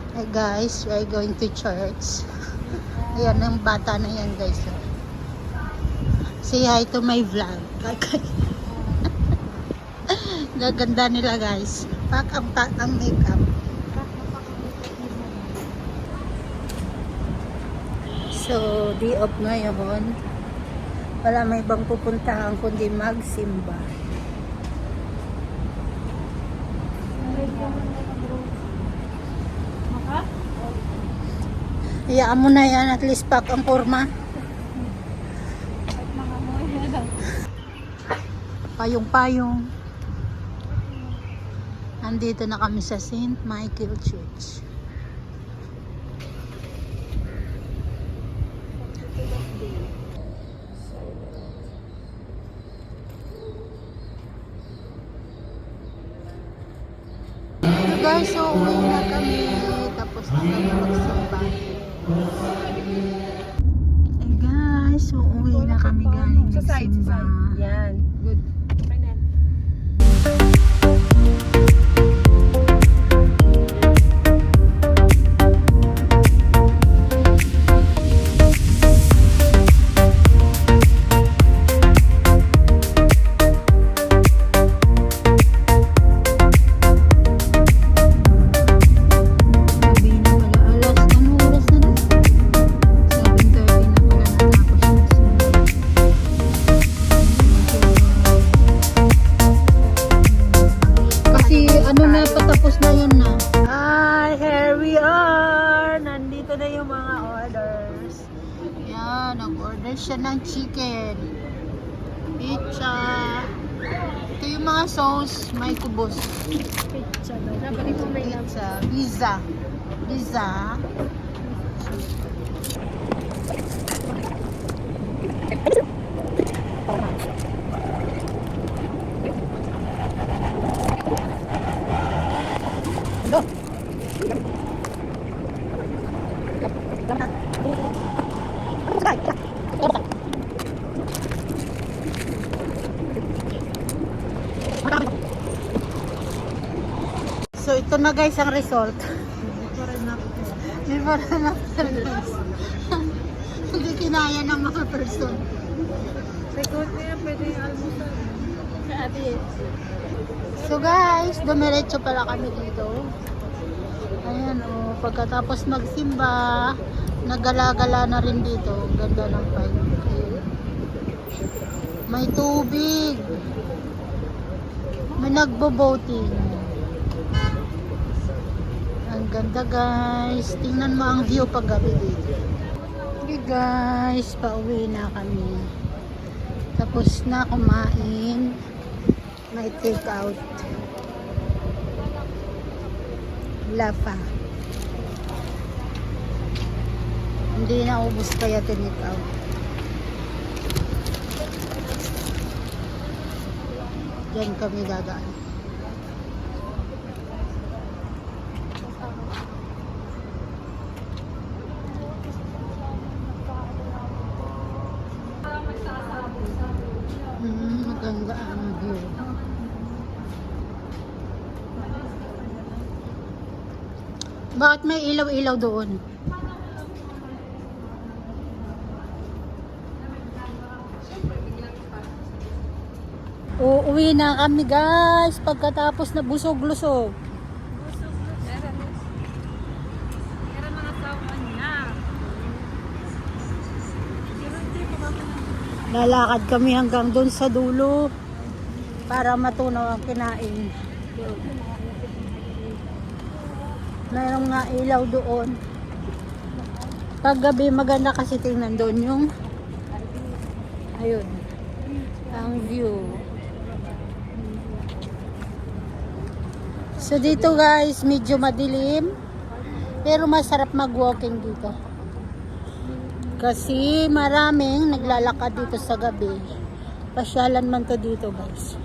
Hi guys, we are going to church. Ayan ang bata na yan guys. Say hi to my vlog. Gaganda nila guys. Pack ang makeup. So, day off ngayon. Wala may ibang pupuntahan kundi magsimba. Iyaan mo na yan, at least pack ang kurma. Payong-payong. Nandito na kami sa St. Michael Church. So guys, so uwi na kami. Tapos na kami magsimba. Hey guys, so uwi na kami galing magsimba. Yan. Good. Okay na. Patapos na yun na. Hi, here we are. Nandito na yung mga orders. Yan, nag-order siya ng chicken, pizza. Ito yung mga sauce, may kubos. Pizza daw. Dapat ito may Pizza. Pizza. So ito na guys ang result. Before and after guys. Hindi kinaya ng mga person. Second niya, pwede yung almusal. Sa ate. So guys, dumiretso pala kami dito. Ayan o, pagkatapos magsimba, nagala-gala na rin dito. Ganda ng pipe. May tubig. May nagbo-boating. Ang ganda guys. Tingnan mo ang view pag gabi dito. Okay guys, pauwi na kami. Tapos na kumain. May take out. Lafa. Hindi na ubos kaya tinake out. Diyan kami dadaan. Maganda ang view. Bakit may ilaw-ilaw doon? Uuwi na kami guys pagkatapos na busog-lusog. Lalakad kami hanggang doon sa dulo para matunaw ang kinain. Mayroong nga ilaw doon. Paggabi maganda kasi tingnan doon yung ayun ang view. So dito guys medyo madilim pero masarap mag-walking dito. Kasi maraming naglalakad dito sa gabi. Pasyalan man to dito guys.